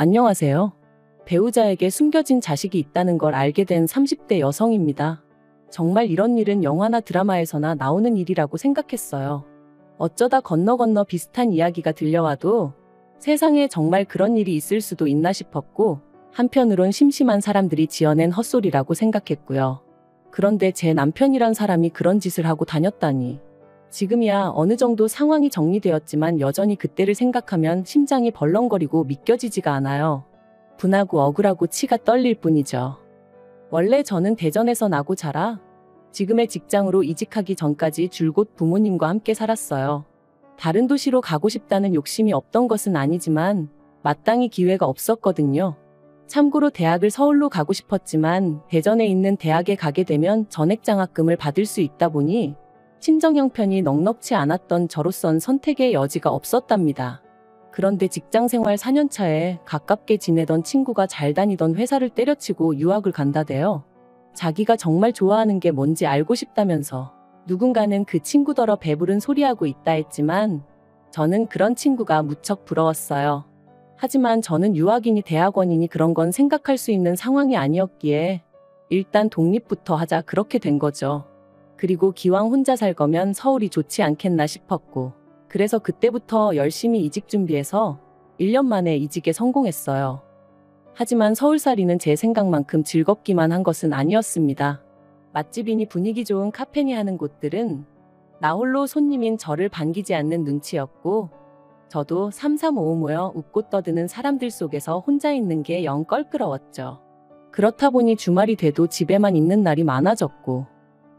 안녕하세요. 배우자에게 숨겨진 자식이 있다는 걸 알게 된 30대 여성입니다. 정말 이런 일은 영화나 드라마에서나 나오는 일이라고 생각했어요. 어쩌다 건너 비슷한 이야기가 들려와도 세상에 정말 그런 일이 있을 수도 있나 싶었고, 한편으론 심심한 사람들이 지어낸 헛소리라고 생각했고요. 그런데 제 남편이란 사람이 그런 짓을 하고 다녔다니. 지금이야 어느 정도 상황이 정리되었지만 여전히 그때를 생각하면 심장이 벌렁거리고 믿겨지지가 않아요. 분하고 억울하고 치가 떨릴 뿐이죠. 원래 저는 대전에서 나고 자라 지금의 직장으로 이직하기 전까지 줄곧 부모님과 함께 살았어요. 다른 도시로 가고 싶다는 욕심이 없던 것은 아니지만 마땅히 기회가 없었거든요. 참고로 대학을 서울로 가고 싶었지만 대전에 있는 대학에 가게 되면 전액장학금을 받을 수 있다 보니 친정 형편이 넉넉치 않았던 저로선 선택의 여지가 없었답니다. 그런데 직장생활 4년 차에 가깝게 지내던 친구가 잘 다니던 회사를 때려치고 유학을 간다대요. 자기가 정말 좋아하는 게 뭔지 알고 싶다면서 누군가는 그 친구더러 배부른 소리하고 있다 했지만 저는 그런 친구가 무척 부러웠어요. 하지만 저는 유학이니 대학원이니 그런 건 생각할 수 있는 상황이 아니었기에 일단 독립부터 하자 그렇게 된 거죠. 그리고 기왕 혼자 살 거면 서울이 좋지 않겠나 싶었고, 그래서 그때부터 열심히 이직 준비해서 1년 만에 이직에 성공했어요. 하지만 서울살이는 제 생각만큼 즐겁기만 한 것은 아니었습니다. 맛집이니 분위기 좋은 카페니 하는 곳들은 나홀로 손님인 저를 반기지 않는 눈치였고, 저도 삼삼오오 모여 웃고 떠드는 사람들 속에서 혼자 있는 게 영 껄끄러웠죠. 그렇다 보니 주말이 돼도 집에만 있는 날이 많아졌고,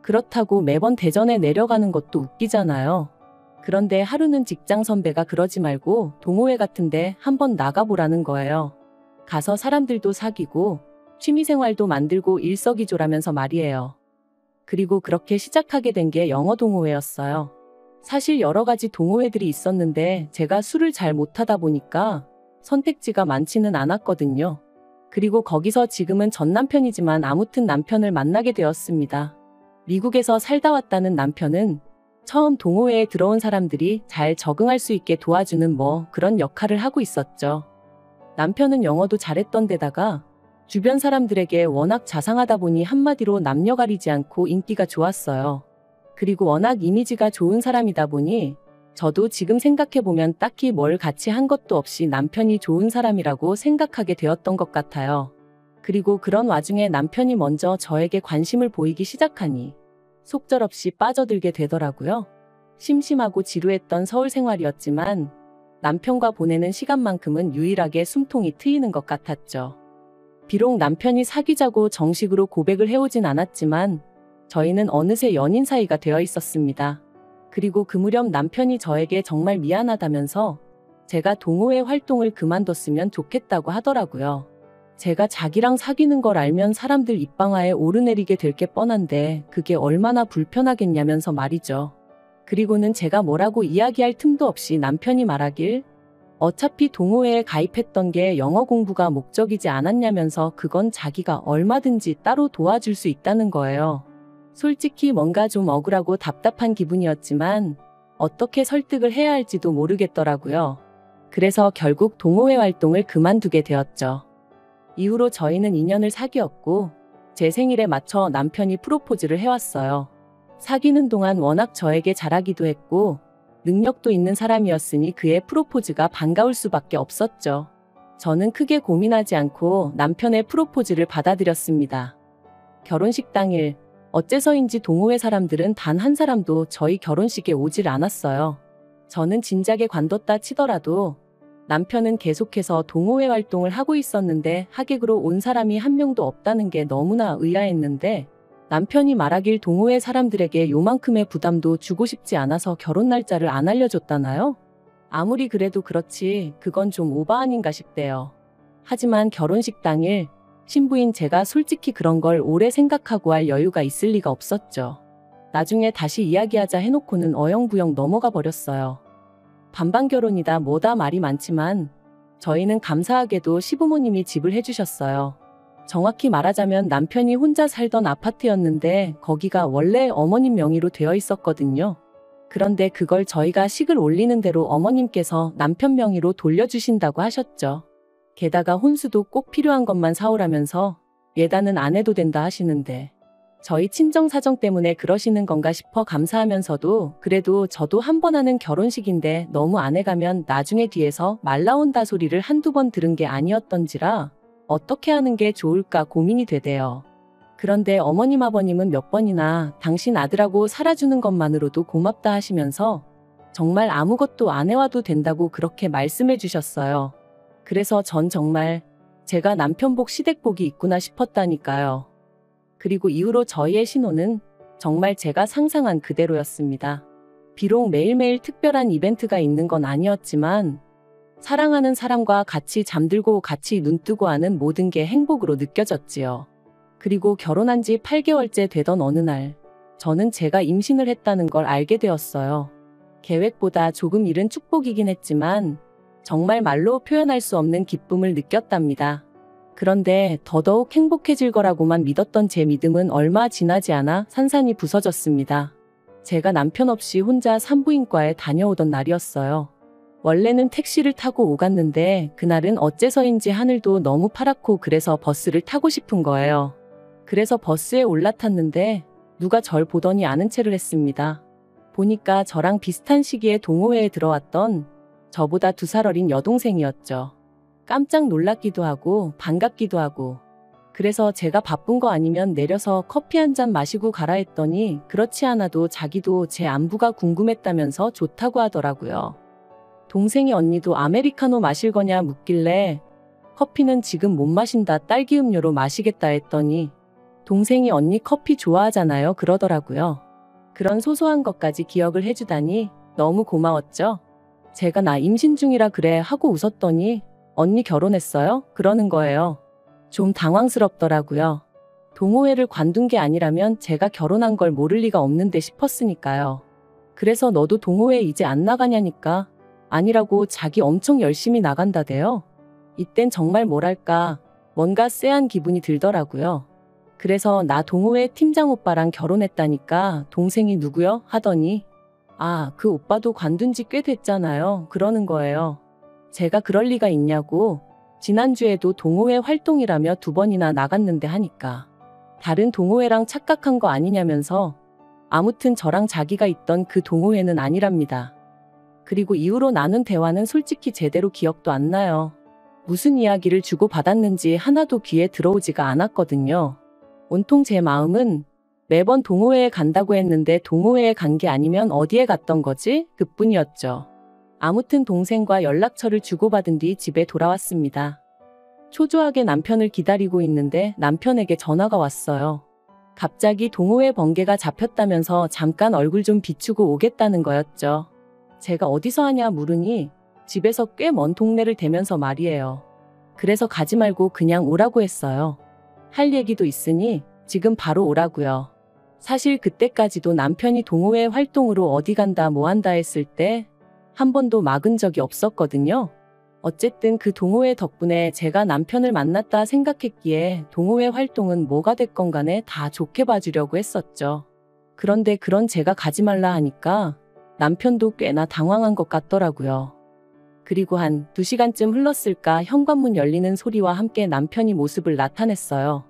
그렇다고 매번 대전에 내려가는 것도 웃기잖아요. 그런데 하루는 직장 선배가 그러지 말고 동호회 같은데 한번 나가보라는 거예요. 가서 사람들도 사귀고 취미생활도 만들고 일석이조라면서 말이에요. 그리고 그렇게 시작하게 된 게 영어 동호회였어요. 사실 여러 가지 동호회들이 있었는데 제가 술을 잘 못하다 보니까 선택지가 많지는 않았거든요. 그리고 거기서 지금은 전 남편이지만 아무튼 남편을 만나게 되었습니다. 미국에서 살다 왔다는 남편은 처음 동호회에 들어온 사람들이 잘 적응할 수 있게 도와주는 그런 역할을 하고 있었죠. 남편은 영어도 잘했던 데다가 주변 사람들에게 워낙 자상하다 보니 한마디로 남녀 가리지 않고 인기가 좋았어요. 그리고 워낙 이미지가 좋은 사람이다 보니 저도 지금 생각해보면 딱히 뭘 같이 한 것도 없이 남편이 좋은 사람이라고 생각하게 되었던 것 같아요. 그리고 그런 와중에 남편이 먼저 저에게 관심을 보이기 시작하니 속절없이 빠져들게 되더라고요. 심심하고 지루했던 서울 생활이었지만 남편과 보내는 시간만큼은 유일하게 숨통이 트이는 것 같았죠. 비록 남편이 사귀자고 정식으로 고백을 해오진 않았지만 저희는 어느새 연인 사이가 되어 있었습니다. 그리고 그 무렵 남편이 저에게 정말 미안하다면서 제가 동호회 활동을 그만뒀으면 좋겠다고 하더라고요. 제가 자기랑 사귀는 걸 알면 사람들 입방아에 오르내리게 될 게 뻔한데 그게 얼마나 불편하겠냐면서 말이죠. 그리고는 제가 뭐라고 이야기할 틈도 없이 남편이 말하길 어차피 동호회에 가입했던 게 영어 공부가 목적이지 않았냐면서 그건 자기가 얼마든지 따로 도와줄 수 있다는 거예요. 솔직히 뭔가 좀 억울하고 답답한 기분이었지만 어떻게 설득을 해야 할지도 모르겠더라고요. 그래서 결국 동호회 활동을 그만두게 되었죠. 이후로 저희는 2년을 사귀었고 제 생일에 맞춰 남편이 프로포즈를 해왔어요. 사귀는 동안 워낙 저에게 잘하기도 했고 능력도 있는 사람이었으니 그의 프로포즈가 반가울 수밖에 없었죠. 저는 크게 고민하지 않고 남편의 프로포즈를 받아들였습니다. 결혼식 당일 어째서인지 동호회 사람들은 단 한 사람도 저희 결혼식에 오질 않았어요. 저는 진작에 관뒀다 치더라도 남편은 계속해서 동호회 활동을 하고 있었는데 하객으로 온 사람이 한 명도 없다는 게 너무나 의아했는데 남편이 말하길 동호회 사람들에게 요만큼의 부담도 주고 싶지 않아서 결혼 날짜를 안 알려줬다나요? 아무리 그래도 그렇지 그건 좀 오바 아닌가 싶대요. 하지만 결혼식 당일 신부인 제가 솔직히 그런 걸 오래 생각하고 할 여유가 있을 리가 없었죠. 나중에 다시 이야기하자 해놓고는 어영부영 넘어가 버렸어요. 반반 결혼이다 뭐다 말이 많지만 저희는 감사하게도 시부모님이 집을 해주셨어요. 정확히 말하자면 남편이 혼자 살던 아파트였는데 거기가 원래 어머님 명의로 되어 있었거든요. 그런데 그걸 저희가 식을 올리는 대로 어머님께서 남편 명의로 돌려주신다고 하셨죠. 게다가 혼수도 꼭 필요한 것만 사오라면서 예단은 안 해도 된다 하시는데 저희 친정 사정 때문에 그러시는 건가 싶어 감사하면서도 그래도 저도 한 번 하는 결혼식인데 너무 안 해가면 나중에 뒤에서 말 나온다 소리를 한두 번 들은 게 아니었던지라 어떻게 하는 게 좋을까 고민이 되대요. 그런데 어머님 아버님은 몇 번이나 당신 아들하고 살아주는 것만으로도 고맙다 하시면서 정말 아무것도 안 해와도 된다고 그렇게 말씀해 주셨어요. 그래서 전 정말 제가 남편복 시댁복이 있구나 싶었다니까요. 그리고 이후로 저희의 신혼은 정말 제가 상상한 그대로였습니다. 비록 매일매일 특별한 이벤트가 있는 건 아니었지만 사랑하는 사람과 같이 잠들고 같이 눈뜨고 하는 모든 게 행복으로 느껴졌지요. 그리고 결혼한 지 8개월째 되던 어느 날 저는 제가 임신을 했다는 걸 알게 되었어요. 계획보다 조금 이른 축복이긴 했지만 정말 말로 표현할 수 없는 기쁨을 느꼈답니다. 그런데 더더욱 행복해질 거라고만 믿었던 제 믿음은 얼마 지나지 않아 산산이 부서졌습니다. 제가 남편 없이 혼자 산부인과에 다녀오던 날이었어요. 원래는 택시를 타고 오갔는데 그날은 어째서인지 하늘도 너무 파랗고 그래서 버스를 타고 싶은 거예요. 그래서 버스에 올라탔는데 누가 절 보더니 아는 체를 했습니다. 보니까 저랑 비슷한 시기에 동호회에 들어왔던 저보다 2살 어린 여동생이었죠. 깜짝 놀랐기도 하고 반갑기도 하고 그래서 제가 바쁜 거 아니면 내려서 커피 한 잔 마시고 가라 했더니 그렇지 않아도 자기도 제 안부가 궁금했다면서 좋다고 하더라고요. 동생이 언니도 아메리카노 마실 거냐 묻길래 커피는 지금 못 마신다 딸기 음료로 마시겠다 했더니 동생이 언니 커피 좋아하잖아요 그러더라고요. 그런 소소한 것까지 기억을 해주다니 너무 고마웠죠. 제가 나 임신 중이라 그래 하고 웃었더니 언니 결혼했어요? 그러는 거예요. 좀 당황스럽더라고요. 동호회를 관둔 게 아니라면 제가 결혼한 걸 모를 리가 없는데 싶었으니까요. 그래서 너도 동호회 이제 안 나가냐니까 아니라고 자기 엄청 열심히 나간다대요. 이땐 정말 뭐랄까 뭔가 쎄한 기분이 들더라고요. 그래서 나 동호회 팀장 오빠랑 결혼했다니까 동생이 누구요? 하더니 아, 그 오빠도 관둔 지 꽤 됐잖아요. 그러는 거예요. 제가 그럴 리가 있냐고 지난주에도 동호회 활동이라며 2번이나 나갔는데 하니까 다른 동호회랑 착각한 거 아니냐면서 아무튼 저랑 자기가 있던 그 동호회는 아니랍니다. 그리고 이후로 나눈 대화는 솔직히 제대로 기억도 안 나요. 무슨 이야기를 주고받았는지 하나도 귀에 들어오지가 않았거든요. 온통 제 마음은 매번 동호회에 간다고 했는데 동호회에 간 게 아니면 어디에 갔던 거지? 그뿐이었죠. 아무튼 동생과 연락처를 주고받은 뒤 집에 돌아왔습니다. 초조하게 남편을 기다리고 있는데 남편에게 전화가 왔어요. 갑자기 동호회 번개가 잡혔다면서 잠깐 얼굴 좀 비추고 오겠다는 거였죠. 제가 어디서 하냐 물으니 집에서 꽤 먼 동네를 대면서 말이에요. 그래서 가지 말고 그냥 오라고 했어요. 할 얘기도 있으니 지금 바로 오라고요. 사실 그때까지도 남편이 동호회 활동으로 어디 간다 뭐 한다 했을 때 한 번도 막은 적이 없었거든요. 어쨌든 그 동호회 덕분에 제가 남편을 만났다 생각했기에 동호회 활동은 뭐가 됐건 간에 다 좋게 봐주려고 했었죠. 그런데 그런 제가 가지 말라 하니까 남편도 꽤나 당황한 것 같더라고요. 그리고 한 2시간쯤 흘렀을까 현관문 열리는 소리와 함께 남편이 모습을 나타냈어요.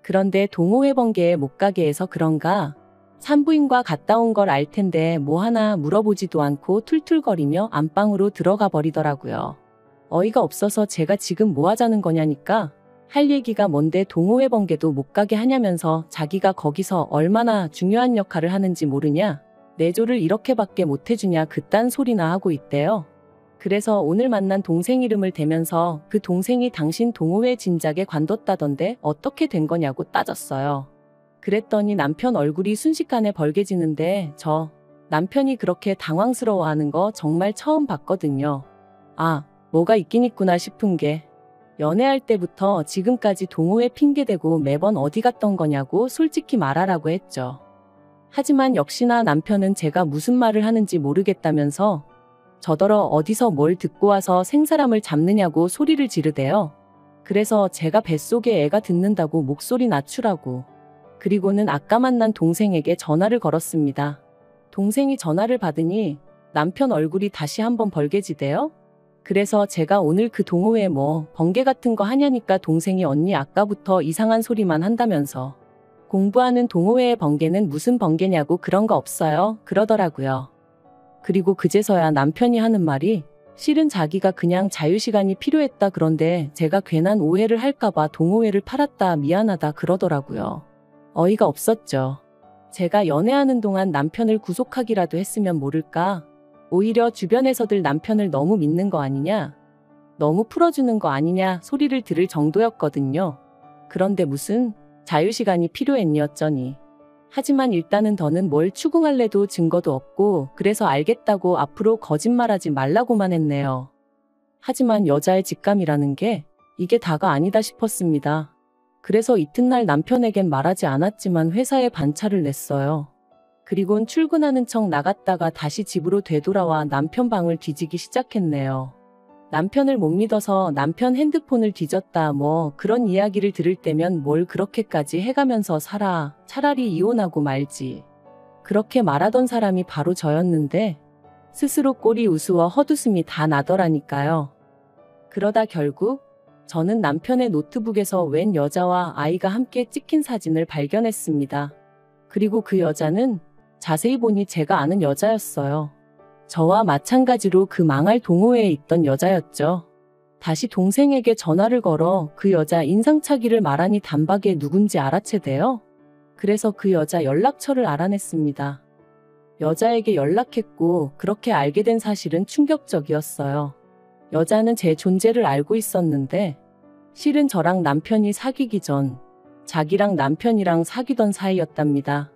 그런데 동호회 번개에 못 가게 해서 그런가 산부인과 갔다 온 걸 알 텐데 뭐 하나 물어보지도 않고 툴툴거리며 안방으로 들어가 버리더라고요. 어이가 없어서 제가 지금 뭐 하자는 거냐니까 할 얘기가 뭔데 동호회 번개도 못 가게 하냐면서 자기가 거기서 얼마나 중요한 역할을 하는지 모르냐 내조를 이렇게밖에 못 해주냐 그딴 소리나 하고 있대요. 그래서 오늘 만난 동생 이름을 대면서 그 동생이 당신 동호회 진작에 관뒀다던데 어떻게 된 거냐고 따졌어요. 그랬더니 남편 얼굴이 순식간에 벌개지는데 저 남편이 그렇게 당황스러워하는 거 정말 처음 봤거든요. 아, 뭐가 있긴 있구나 싶은 게 연애할 때부터 지금까지 동호회 핑계대고 매번 어디 갔던 거냐고 솔직히 말하라고 했죠. 하지만 역시나 남편은 제가 무슨 말을 하는지 모르겠다면서 저더러 어디서 뭘 듣고 와서 생사람을 잡느냐고 소리를 지르대요. 그래서 제가 뱃속에 애가 듣는다고 목소리 낮추라고. 그리고는 아까 만난 동생에게 전화를 걸었습니다. 동생이 전화를 받으니 남편 얼굴이 다시 한번 벌개지대요. 그래서 제가 오늘 그 동호회 뭐 번개 같은 거 하냐니까 동생이 언니 아까부터 이상한 소리만 한다면서 공부하는 동호회의 번개는 무슨 번개냐고 그런 거 없어요 그러더라고요. 그리고 그제서야 남편이 하는 말이 실은 자기가 그냥 자유시간이 필요했다 그런데 제가 괜한 오해를 할까봐 동호회를 팔았다 미안하다 그러더라고요. 어이가 없었죠. 제가 연애하는 동안 남편을 구속하기라도 했으면 모를까? 오히려 주변에서들 남편을 너무 믿는 거 아니냐? 너무 풀어주는 거 아니냐 소리를 들을 정도였거든요. 그런데 무슨 자유시간이 필요했니었더니. 하지만 일단은 더는 뭘 추궁할래도 증거도 없고 그래서 알겠다고 앞으로 거짓말하지 말라고만 했네요. 하지만 여자의 직감이라는 게 이게 다가 아니다 싶었습니다. 그래서 이튿날 남편에겐 말하지 않았지만 회사에 반차를 냈어요. 그리곤 출근하는 척 나갔다가 다시 집으로 되돌아와 남편 방을 뒤지기 시작했네요. 남편을 못 믿어서 남편 핸드폰을 뒤졌다 뭐 그런 이야기를 들을 때면 뭘 그렇게까지 해가면서 살아. 차라리 이혼하고 말지. 그렇게 말하던 사람이 바로 저였는데 스스로 꼴이 우스워 헛웃음이 다 나더라니까요. 그러다 결국 저는 남편의 노트북에서 웬 여자와 아이가 함께 찍힌 사진을 발견했습니다. 그리고 그 여자는 자세히 보니 제가 아는 여자였어요. 저와 마찬가지로 그 망할 동호회에 있던 여자였죠. 다시 동생에게 전화를 걸어 그 여자 인상착의를 말하니 단박에 누군지 알아채대요. 그래서 그 여자 연락처를 알아냈습니다. 여자에게 연락했고 그렇게 알게 된 사실은 충격적이었어요. 여자는 제 존재를 알고 있었는데 실은 저랑 남편이 사귀기 전 자기랑 남편이랑 사귀던 사이였답니다.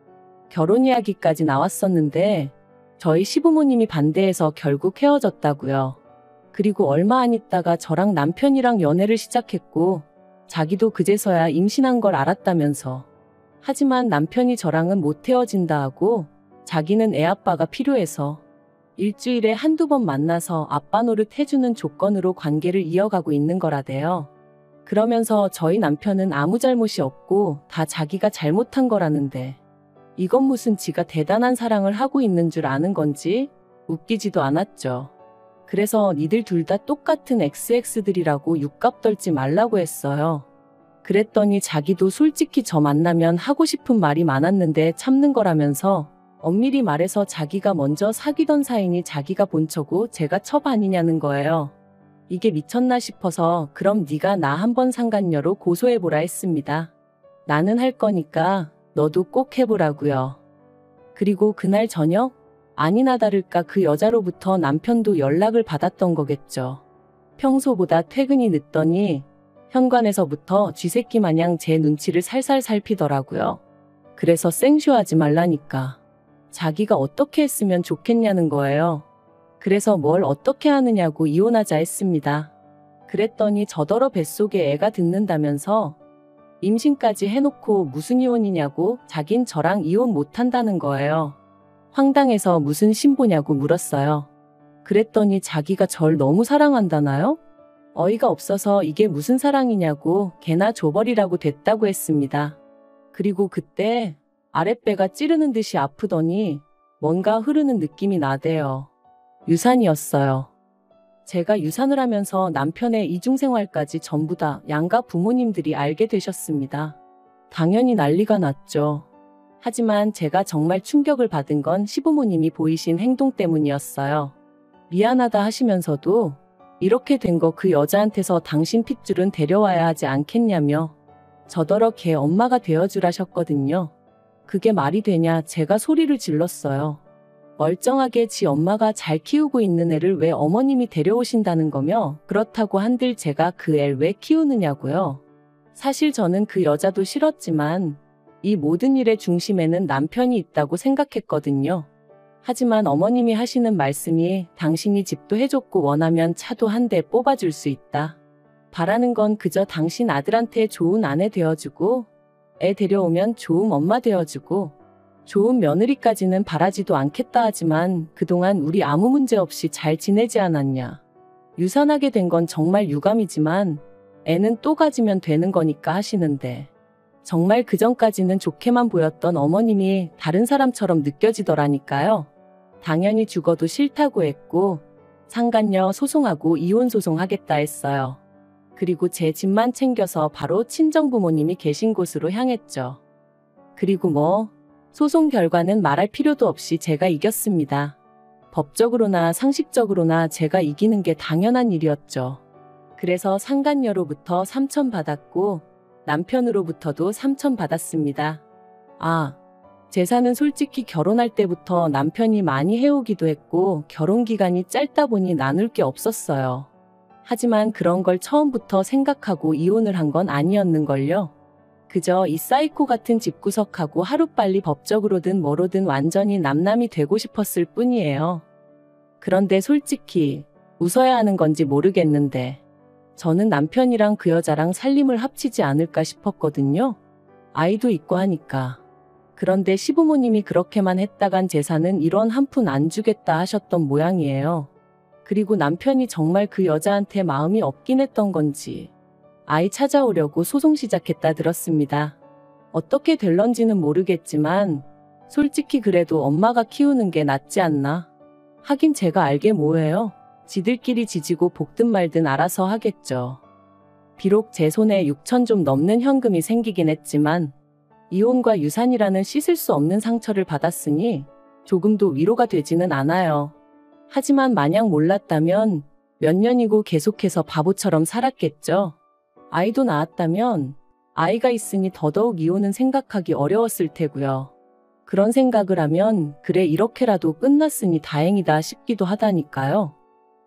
결혼 이야기까지 나왔었는데 저희 시부모님이 반대해서 결국 헤어졌다고요. 그리고 얼마 안 있다가 저랑 남편이랑 연애를 시작했고 자기도 그제서야 임신한 걸 알았다면서. 하지만 남편이 저랑은 못 헤어진다 하고 자기는 애아빠가 필요해서 일주일에 한두 번 만나서 아빠 노릇 해주는 조건으로 관계를 이어가고 있는 거라대요. 그러면서 저희 남편은 아무 잘못이 없고 다 자기가 잘못한 거라는데 이건 무슨 지가 대단한 사랑을 하고 있는 줄 아는 건지 웃기지도 않았죠. 그래서 니들 둘 다 똑같은 XX들이라고 육갑 떨지 말라고 했어요. 그랬더니 자기도 솔직히 저 만나면 하고 싶은 말이 많았는데 참는 거라면서 엄밀히 말해서 자기가 먼저 사귀던 사이니 자기가 본처고 제가 첩 아니냐는 거예요. 이게 미쳤나 싶어서 그럼 네가 나 한번 상간녀로 고소해보라 했습니다. 나는 할 거니까 너도 꼭 해보라고요. 그리고 그날 저녁 아니나 다를까 그 여자로부터 남편도 연락을 받았던 거겠죠. 평소보다 퇴근이 늦더니 현관에서부터 쥐새끼 마냥 제 눈치를 살살 살피더라고요. 그래서 생쇼하지 말라니까. 자기가 어떻게 했으면 좋겠냐는 거예요. 그래서 뭘 어떻게 하느냐고 이혼하자 했습니다. 그랬더니 저더러 뱃속에 애가 듣는다면서 임신까지 해놓고 무슨 이혼이냐고 자긴 저랑 이혼 못한다는 거예요. 황당해서 무슨 신보냐고 물었어요. 그랬더니 자기가 절 너무 사랑한다나요? 어이가 없어서 이게 무슨 사랑이냐고 개나 줘버리라고 됐다고 했습니다. 그리고 그때 아랫배가 찌르는 듯이 아프더니 뭔가 흐르는 느낌이 나대요. 유산이었어요. 제가 유산을 하면서 남편의 이중생활까지 전부 다 양가 부모님들이 알게 되셨습니다. 당연히 난리가 났죠. 하지만 제가 정말 충격을 받은 건 시부모님이 보이신 행동 때문이었어요. 미안하다 하시면서도 이렇게 된 거 그 여자한테서 당신 핏줄은 데려와야 하지 않겠냐며 저더러 걔 엄마가 되어주라셨거든요. 그게 말이 되냐 제가 소리를 질렀어요. 멀쩡하게 지 엄마가 잘 키우고 있는 애를 왜 어머님이 데려오신다는 거며 그렇다고 한들 제가 그 애를 왜 키우느냐고요. 사실 저는 그 여자도 싫었지만 이 모든 일의 중심에는 남편이 있다고 생각했거든요. 하지만 어머님이 하시는 말씀이 당신이 집도 해줬고 원하면 차도 한 대 뽑아줄 수 있다. 바라는 건 그저 당신 아들한테 좋은 아내 되어주고 애 데려오면 좋은 엄마 되어주고 좋은 며느리까지는 바라지도 않겠다 하지만 그동안 우리 아무 문제 없이 잘 지내지 않았냐. 유산하게 된 건 정말 유감이지만 애는 또 가지면 되는 거니까 하시는데 정말 그전까지는 좋게만 보였던 어머님이 다른 사람처럼 느껴지더라니까요. 당연히 죽어도 싫다고 했고 상간녀 소송하고 이혼 소송하겠다 했어요. 그리고 제 집만 챙겨서 바로 친정부모님이 계신 곳으로 향했죠. 그리고 뭐 소송 결과는 말할 필요도 없이 제가 이겼습니다. 법적으로나 상식적으로나 제가 이기는 게 당연한 일이었죠. 그래서 상간녀로부터 3천 받았고 남편으로부터도 3천 받았습니다. 재산은 솔직히 결혼할 때부터 남편이 많이 해오기도 했고 결혼 기간이 짧다 보니 나눌 게 없었어요. 하지만 그런 걸 처음부터 생각하고 이혼을 한 건 아니었는걸요. 그저 이 사이코 같은 집구석하고 하루빨리 법적으로든 뭐로든 완전히 남남이 되고 싶었을 뿐이에요. 그런데 솔직히 웃어야 하는 건지 모르겠는데 저는 남편이랑 그 여자랑 살림을 합치지 않을까 싶었거든요. 아이도 있고 하니까. 그런데 시부모님이 그렇게만 했다간 재산은 1원 한 푼 안 주겠다 하셨던 모양이에요. 그리고 남편이 정말 그 여자한테 마음이 없긴 했던 건지 아이 찾아오려고 소송 시작했다 들었습니다. 어떻게 될런지는 모르겠지만 솔직히 그래도 엄마가 키우는 게 낫지 않나? 하긴 제가 알게 뭐예요. 지들끼리 지지고 볶든 말든 알아서 하겠죠. 비록 제 손에 6천 좀 넘는 현금이 생기긴 했지만 이혼과 유산이라는 씻을 수 없는 상처를 받았으니 조금도 위로가 되지는 않아요. 하지만 마냥 몰랐다면 몇 년이고 계속해서 바보처럼 살았겠죠. 아이도 낳았다면 아이가 있으니 더더욱 이혼은 생각하기 어려웠을 테고요. 그런 생각을 하면 그래 이렇게라도 끝났으니 다행이다 싶기도 하다니까요.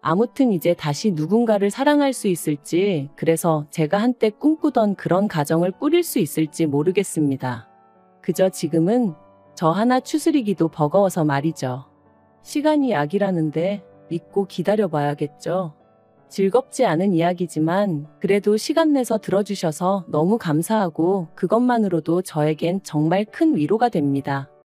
아무튼 이제 다시 누군가를 사랑할 수 있을지, 그래서 제가 한때 꿈꾸던 그런 가정을 꾸릴 수 있을지 모르겠습니다. 그저 지금은 저 하나 추스리기도 버거워서 말이죠. 시간이 약이라는데 믿고 기다려봐야겠죠. 즐겁지 않은 이야기지만 그래도 시간 내서 들어주셔서 너무 감사하고 그것만으로도 저에겐 정말 큰 위로가 됩니다.